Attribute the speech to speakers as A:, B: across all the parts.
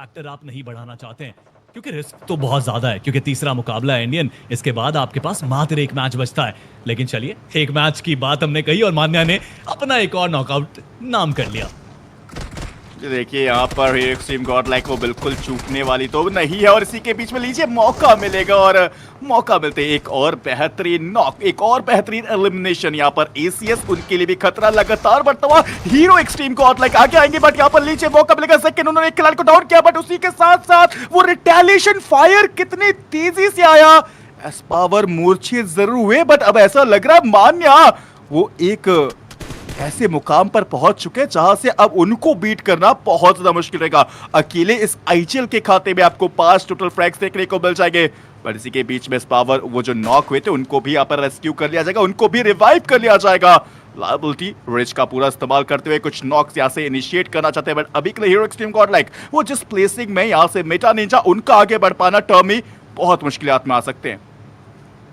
A: Factor आप नहीं बढ़ाना चाहते हैं, क्योंकि रिस्क तो बहुत ज्यादा है, क्योंकि तीसरा मुकाबला है इंडियन, इसके बाद आपके पास मात्र एक मैच बचता है। लेकिन चलिए, एक मैच की बात हमने कही और मान्या ने अपना एक और नॉकआउट नाम कर लिया।
B: देखिए यहाँ पर एक्सट्रीम गॉड लाइक वो बिल्कुल चूकने वाली तो नहीं है, और इसी के बीच में लीजिए मौका मिलेगा, और मौका मिलते एक और बेहतरीन नॉक, एक और बेहतरीन एलिमिनेशन। यहाँ पर एसीएस उनके लिए भी खतरा लगातार बढ़ता हुआ, हीरो एक्सट्रीम गॉड लाइक आगे आएंगे, बट यहाँ पर लीजिए मौका मिलेगा। सेकंड उन्होंने एक खिलाड़ी को डाउन किया, बट उसी के साथ साथ वो रिटेलिएशन फायर कितनी तेजी से आया। एस पावर मूर्छित जरूर हुए, बट अब ऐसा लग रहा है मान्या वो एक ऐसे मुकाम पर पहुंच चुके जहां से अब उनको बीट करना बहुत ज्यादा मुश्किल रहेगा। अकेले इस आईजीएल के खाते में आपको 5 टोटल फ्रैग्स देखने को मिल जाएंगे, पर इसी के बीच में पावर वो जो नॉक हुए थे उनको भी यहाँ पर रेस्क्यू कर लिया जाएगा, उनको भी रिवाइव कर लिया जाएगा। लायबिलिटी रिच का पूरा इस्तेमाल करते हुए कुछ नॉक्स यहाँ से इनिशिएट करना चाहते हैं, बट अभी के लिए हीरो एक्सट्रीम गॉड लाइक वो जिस प्लेसिंग में यहाँ से मेटा निंजा, उनका आगे बढ़ पाना टर्म ही बहुत मुश्किलात में आ सकते हैं।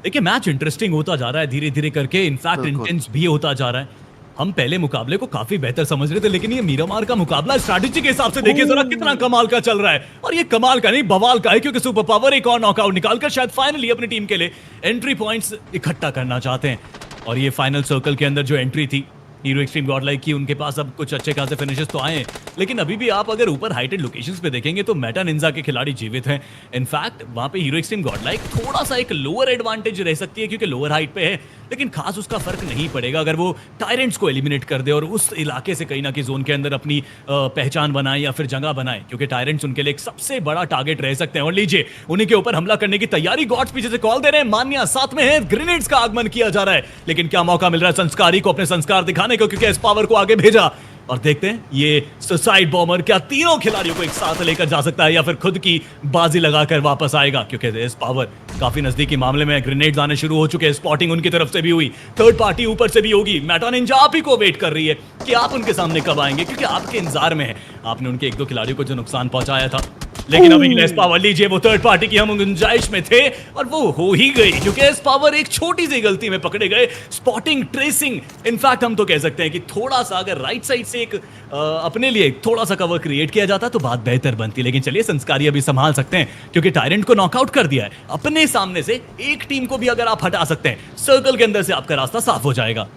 A: देखिए, मैच इंटरेस्टिंग होता जा रहा है धीरे धीरे करके, इनफैक्ट इंटेंस भी होता जा रहा है। हम पहले मुकाबले को काफी बेहतर समझ रहे थे, लेकिन ये मीरामार का मुकाबला स्ट्रैटेजी के हिसाब से देखिए जरा कितना कमाल का चल रहा है। और ये कमाल का नहीं, बवाल का है, क्योंकि सुपर पावर एक और नॉकआउट निकालकर शायद फाइनली अपनी टीम के लिए एंट्री पॉइंट्स इकट्ठा करना चाहते हैं। और ये फाइनल सर्कल के अंदर जो एंट्री थी हीरो एक्सट्रीम गॉड लाइक की, उनके पास अब कुछ अच्छे खासे फिनिशेस तो आए हैं, लेकिन अभी भी आप अगर ऊपर हाइटेड लोकेशंस पे देखेंगे तो मेटा निंजा के खिलाड़ी जीवित हैं। इनफैक्ट वहां पे हीरो एक्सट्रीम गॉड लाइक थोड़ा सा एक लोअर एडवांटेज रह सकती है, क्योंकि लोअर हाइट पे है, लेकिन खास उसका फर्क नहीं पड़ेगा अगर वो टायरेंट्स को एलिमिनेट कर दे और उस इलाके से कहीं ना कहीं जोन के अंदर अपनी पहचान बनाए या फिर जगह बनाए, क्योंकि टायरेंट्स उनके लिए एक सबसे बड़ा टारगेट रह सकते हैं। और लीजिए, उन्हीं के ऊपर हमला करने की तैयारी, गॉड्स पीछे से कॉल दे रहे हैं, मान्या साथ में है, ग्रेनेड्स का आगमन किया जा रहा है, लेकिन क्या मौका मिल रहा है संस्कारी को अपने संस्कार दिखाने को, क्योंकि एस पावर को आगे भेजा। और देखते हैं ये सुसाइड बॉम्बर क्या तीनों खिलाड़ियों को एक साथ लेकर जा सकता है या फिर खुद की बाजी लगाकर वापस आएगा, क्योंकि इस पावर काफी नजदीकी मामले में ग्रेनेड्स आने शुरू हो चुके हैं, स्पॉटिंग उनकी तरफ से भी हुई, थर्ड पार्टी ऊपर से भी होगी। मेटा निंजा आप ही को वेट कर रही है कि आप उनके सामने कब आएंगे, क्योंकि आपके इंतजार में है। आपने उनके एक दो खिलाड़ियों को जो नुकसान पहुंचाया था, लेकिन अभी एस पावर लीजिए वो थर्ड पार्टी की हम गुंजाइश में थे और वो हो ही गई, क्योंकि एस पावर एक छोटी सी गलती में पकड़े गए। स्पॉटिंग, ट्रेसिंग, इनफैक्ट हम तो कह सकते हैं कि थोड़ा सा अगर राइट साइड से एक अपने लिए थोड़ा सा कवर क्रिएट किया जाता तो बात बेहतर बनती। लेकिन चलिए, संस्कारी अभी संभाल सकते हैं, क्योंकि टायरेंट को नॉकआउट कर दिया है। अपने सामने से एक टीम को भी अगर आप हटा सकते हैं, सर्कल के अंदर से आपका रास्ता साफ हो जाएगा।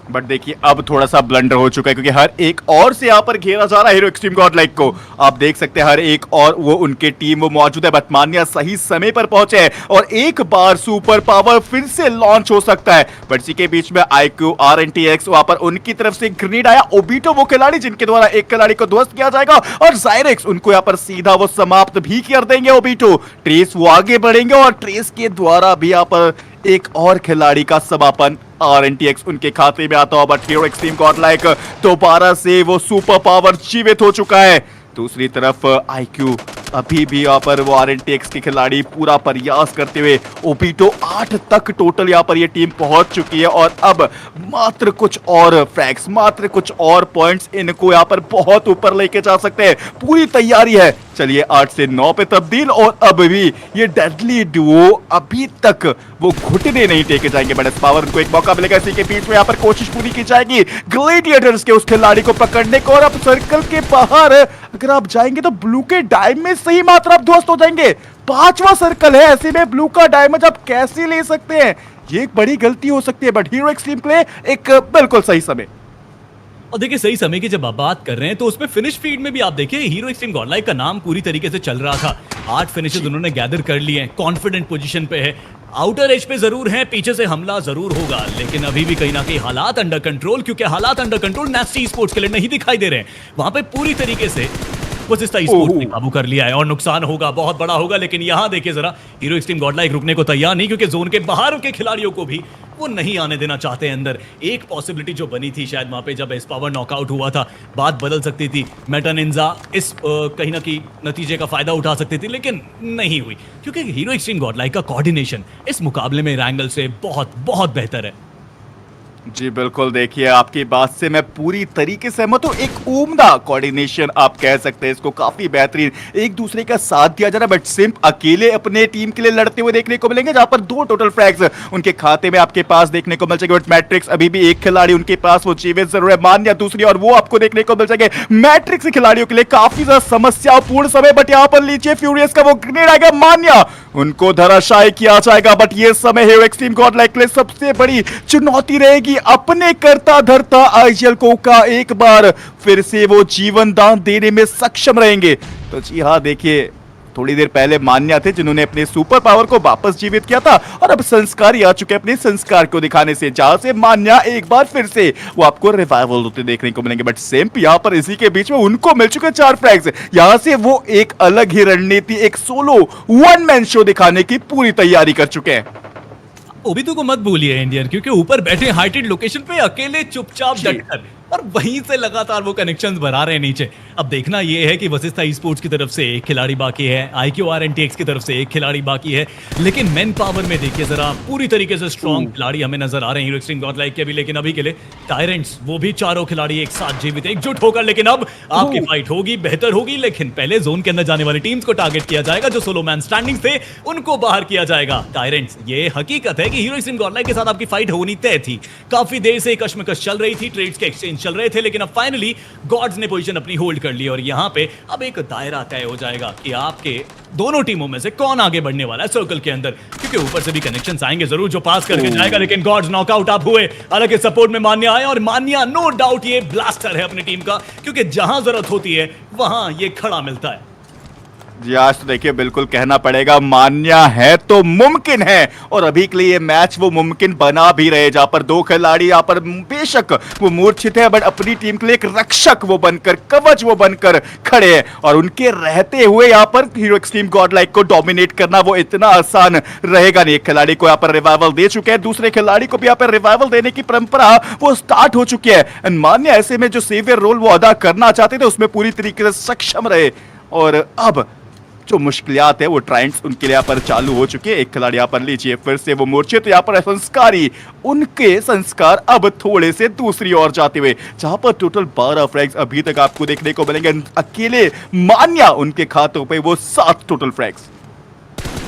B: बट देखिए अब थोड़ा सा ब्लंडर हो चुका है, क्योंकि हर एक और से यहाँ पर घेरा जा रहा है हीरो एक्सट्रीम गॉड लाइक को। आप देख सकते हैं हर एक और वो उनके टीम वो मौजूद है, बट मान्या सही समय पर पहुंचे हैं और एक बार सुपर पावर फिर से लॉन्च हो सकता है। बट इसी के बीच में IQ RNTX वहां पर उनकी तरफ से ग्रेनेड आया। ओबीटो वो खिलाड़ी जिनके द्वारा एक खिलाड़ी को ध्वस्त किया जाएगा, और जायरेक्स उनको यहाँ पर सीधा वो समाप्त भी कर देंगे। ओबीटो, ट्रेस वो आगे बढ़ेंगे और ट्रेस के द्वारा भी यहाँ पर एक और खिलाड़ी का समापन RNTX उनके खाते में आता हुआ। But hero extreme God like दोबारा से वो सुपर पावर जीवित हो चुका है। दूसरी तरफ IQ अभी भी यहाँ पर वो RNTX के खिलाड़ी पूरा प्रयास करते हुए, ओबीटो 8 तक टोटल यहाँ पर ये टीम पहुंच चुकी है, और अब मात्र कुछ और फ्रैग्स, मात्र कुछ और पॉइंट्स इनको यहाँ पर बहुत ऊपर लेके जा सकते हैं। पूरी तैयारी है, चलिए 8 से 9 पे तब्दील, और अब भी ये डेडली डुओ अभी तक वो घुटने नहीं टेके जाएंगे। बट इस पावर उनको एक मौका मिलेगा, इसी के बीच में यहाँ पर कोशिश पूरी की जाएगी ग्लेडिएटर्स के उस खिलाड़ी को पकड़ने को। और अब सर्कल के बाहर अगर आप जाएंगे तो ब्लू के डायम में सही मात्रा आप ध्वस्त हो जाएंगे। 5वां सर्कल है, ऐसे में ब्लू का डैमेज आप कैसे ले सकते हैं, ये एक बड़ी गलती हो सकती है। बट हीरो एक्सट्रीम प्ले एक बिल्कुल सही समय।
A: और देखिए, सही समय की जब आप बात कर रहे हैं तो उसमें फिनिश फीड में भी आप देखिए हीरो एक्सट्रीम गॉड लाइक का नाम पूरी तरीके से चल रहा था। 8 फिनिशेस उन्होंने गैदर कर लिए हैं, कॉन्फिडेंट पोजीशन पे है, आउटर एज पे जरूर है, पीछे से हमला जरूर होगा, लेकिन अभी भी कहीं ना कहीं हालात अंडर कंट्रोल, क्योंकि हालात अंडर कंट्रोल नेस्टी स्पोर्ट्स के लिए नहीं दिखाई दे रहे हैं। वहां पे पूरी तरीके से वशिष्ठा स्पोर्ट्स ने काबू कर लिया है, और नुकसान होगा, बहुत बड़ा होगा। लेकिन यहां देखिए जरा, हीरो एक्सट्रीम गॉड लाइक रुकने को तैयार नहीं, क्योंकि जोन के बाहर के खिलाड़ियों को भी वो नहीं आने देना चाहते अंदर। एक पॉसिबिलिटी जो बनी थी शायद वहां पे जब एस पावर नॉकआउट हुआ था, बात बदल सकती थी, मेटा निंजा इस कहीं ना कहीं नतीजे का फायदा उठा सकती थी, लेकिन नहीं हुई, क्योंकि हीरो एक्सट्रीम गॉड लाइक का कोऑर्डिनेशन इस मुकाबले में रैंगल से बहुत बहुत बेहतर है।
B: जी बिल्कुल, देखिए आपकी बात से मैं पूरी तरीके से सहमत हूँ। एक उम्दा कोऑर्डिनेशन आप कह सकते हैं इसको, काफ़ी बेहतरीन एक दूसरे का साथ दिया जा रहा है, बट सिम्प अकेले अपने टीम के लिए लड़ते हुए देखने को मिलेंगे, जहाँ पर 2 टोटल फ्रैग्स उनके खाते में आपके पास देखने को मिल जाएंगे। बट मैट्रिक्स अभी भी एक खिलाड़ी उनके पास वो जीवित जरूर है, मान्या दूसरी, और वो आपको देखने को मिल जाएंगे। मैट्रिक्स के खिलाड़ियों के लिए काफ़ी ज़्यादा समस्यापूर्ण समय, बट यहाँ पर लीजिए फ्यूरियस का वो ग्रेनेड आएगा, मान्या उनको धराशायी किया जाएगा। बट ये समय हीरो एक्सट्रीम गॉडलाइक के लिए सबसे बड़ी चुनौती रहेगी अपने करता धरता आईजीएल को का एक बार फिर से वो जीवन दान देने में सक्षम रहेंगे। तो जी हाँ, देखिए थोड़ी देर पहले मान्या थे जिन्होंने अपने सुपर पावर को वापस जीवित किया था, और अब संस्कारी आ चुके अपने संस्कार को दिखाने से, जहां से मान्या एक बार फिर से वो आपको रिवाइवल होते देखने को मिलेंगे। बट सिम्प यहाँ पर इसी के बीच में उनको मिल चुके 4 फ्रैग्स, यहां से वो एक अलग ही रणनीति, एक सोलो 1 मैन शो दिखाने की पूरी तैयारी कर चुके हैं।
A: ओबितु को मत भूलिए इंडियन, क्योंकि ऊपर बैठे हाइटेड लोकेशन पे अकेले चुपचाप डटकर, और वहीं से लगातार वो कनेक्शंस बना रहे हैं नीचे। अब देखना ये है कि वशिष्ठा ई स्पोर्ट्स की तरफ से एक खिलाड़ी बाकी है, IQR NTX की तरफ से एक खिलाड़ी बाकी है, लेकिन मैन पावर में देखिए जरा पूरी तरीके से स्ट्रॉन्ग खिलाड़ी हमें नजर आ रहे हैं हीरो एक्सट्रीम गॉडलाइक के भी। लेकिन अभी के लिए टायरेंट्स वो भी चारों खिलाड़ी एक साथ जीवित एकजुट होकर, लेकिन अब आपकी फाइट होगी, बेहतर होगी, लेकिन पहले जोन के अंदर जाने वाली टीम्स को टारगेट किया जाएगा, जो सोलो मैन स्टैंडिंग थे उनको बाहर किया जाएगा। टायरेंट्स, ये हकीकत है कि हीरो एक्सट्रीम गॉडलाइक के साथ आपकी फाइट होनी तय थी, काफी देर से कश्मकश चल रही थी, ट्रेड्स के एक्सचेंज चल रहे थे, लेकिन अब फाइनली गॉड्स ने पोजीशन अपनी होल्ड कर ली, और यहां पे अब एक दायरा तय हो जाएगा कि आपके दोनों टीमों में से कौन आगे बढ़ने वाला है सर्कल के अंदर, क्योंकि ऊपर से भी कनेक्शंस आएंगे जरूर जो पास करके जाएगा। लेकिन गॉड्स नॉकआउट आप हुए, हालांकि सपोर्ट में मान्या आए, और मान्या नो डाउट ये ब्लास्टर है अपनी टीम का, क्योंकि जहां जरूरत होती है वहां ये खड़ा मिलता है।
B: जी आज तो देखिए बिल्कुल कहना पड़ेगा मान्या है तो मुमकिन है, और अभी के लिए ये मैच वो मुमकिन बना भी रहे, जहां पर 2 खिलाड़ी यहाँ पर बेशक वो मूर्छित है, बट अपनी टीम के लिए एक रक्षक वो बनकर, कवच वो बनकर खड़े हैं, और उनके रहते हुए यहाँ पर हीरो एक्सट्रीम गॉडलाइक को डोमिनेट करना वो इतना आसान रहेगा नहीं। एक खिलाड़ी को यहाँ पर रिवाइवल दे चुके हैं, दूसरे खिलाड़ी को भी यहाँ पर रिवाइवल देने की परंपरा वो स्टार्ट हो चुकी है, एंड मान्या ऐसे में जो सेवियर रोल वो अदा करना चाहते थे उसमें पूरी तरीके से सक्षम रहे, और अब जो मुश्किलात है वो ट्रायंट्स उनके लिए यहाँ पर चालू हो चुके हैं। एक खिलाड़ी यहाँ पर लीजिए फिर से वो मूर्छित, तो यहाँ पर संस्कारी, उनके संस्कार अब थोड़े से दूसरी ओर जाते हुए, जहां पर टोटल 12 फ्रैग्स अभी तक आपको देखने को मिलेंगे, अकेले मान्या उनके खातों पे वो 7 टोटल फ्रैग्स।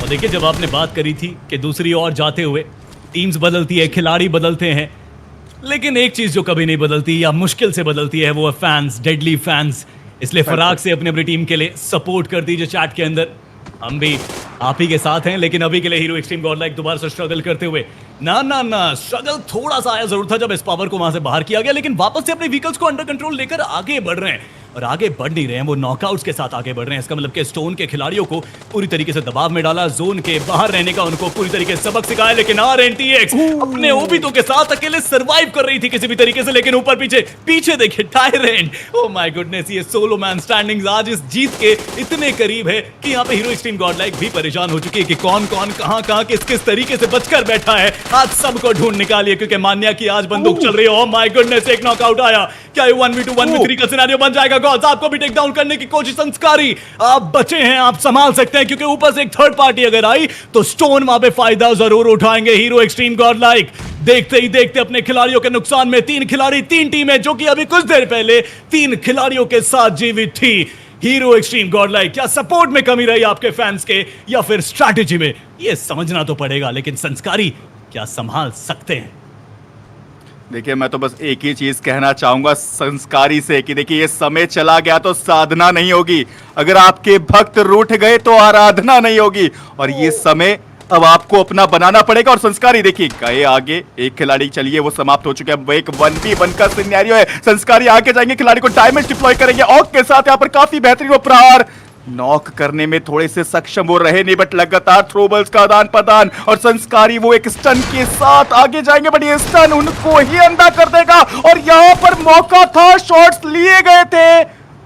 A: और देखिए जब आपने बात करी थी कि दूसरी ओर जाते हुए टीम्स बदलती है, खिलाड़ी बदलते हैं, लेकिन एक चीज जो कभी नहीं बदलती या मुश्किल से बदलती है वो है फैंस, डेडली फैंस। इसलिए फराग से अपनी टीम के लिए सपोर्ट कर दीजिए चैट के अंदर, हम भी आप ही के साथ हैं। लेकिन अभी के लिए हीरो एक्सट्रीम गॉडलाइक दोबारा से स्ट्रगल करते हुए, ना स्ट्रगल थोड़ा सा आया जरूर था जब इस पावर को वहां से बाहर किया गया, लेकिन वापस से अपने व्हीकल्स को अंडर कंट्रोल लेकर आगे बढ़ रहे हैं, और आगे बढ़ नहीं रहे हैं, वो नॉकआउट्स के साथ आगे बढ़ रहे हैं। इसका मतलब कि स्टोन के खिलाड़ियों को पूरी तरीके से दबाव में डाला, जोन के बाहर रहने का उनको पूरी तरीके से सबक सिखाया, लेकिन RNTX अपने ओबितो के साथ अकेले सर्वाइव कर रही थी किसी भी तरीके से। लेकिन ऊपर पीछे देखिए टायरेंट, ओ माय गुडनेस, ये सोलो मैन स्टैंडिंग्स आज इस जीत के इतने करीब है कि यहाँ पे हीरो एक्सट्रीम गॉडलाइक भी परेशान हो चुकी है कि कौन कहां किस तरीके से बचकर बैठा है। आज सबको ढूंढ निकालिए, क्योंकि मान्या की आज बंदूक चल रही है। ओ माय गुडनेस, एक नॉकआउट आया, क्या ये 1v2 1v3 का सिनेरियो बन जाएगा? गॉड्स आपको भी टेक डाउन करने की कोशिश, संस्कारी आप बचे हैं, आप संभाल सकते हैं, क्योंकि ऊपर से एक थर्ड पार्टी अगर आई तो स्टोन वहां पे फायदा जरूर उठाएंगे हीरो एक्सट्रीम गॉडलाइक। देखते ही देखते अपने खिलाड़ियों के नुकसान में 3 खिलाड़ी 3 टीमें, जो कि अभी कुछ देर पहले 3 खिलाड़ियों के साथ जीवित थी। हीरो एक्सट्रीम गॉडलाइक, क्या सपोर्ट में कमी रही आपके फैंस के, या फिर स्ट्रैटेजी में? ये समझना तो पड़ेगा, लेकिन संस्कारी क्या संभाल सकते हैं?
B: देखिए मैं तो बस एक ही चीज कहना चाहूंगा संस्कारी से कि देखिए ये समय चला गया तो साधना नहीं होगी, अगर आपके भक्त रूठ गए तो आराधना नहीं होगी, और ये समय अब आपको अपना बनाना पड़ेगा। और संस्कारी देखिए गए आगे, एक खिलाड़ी चलिए वो समाप्त हो चुके हैं, वो एक 1v1 का सिनेरियो है। संस्कारी आगे जाएंगे, खिलाड़ी को डैमेज डिप्लॉय करेंगे, ऑक के साथ यहाँ पर काफी बेहतरीन वो प्रहार, नॉक करने में थोड़े से सक्षम वो रहे नहीं, बट लगातार थ्रोबल्स का आदान प्रदान, और संस्कारी वो एक स्टन के साथ आगे जाएंगे, बट ये स्टन उनको ही अंधा कर देगा। और यहां पर मौका था, शॉट्स लिए गए थे,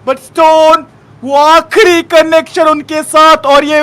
B: बट स्टोन वो आखिरी कनेक्शन उनके साथ, और ये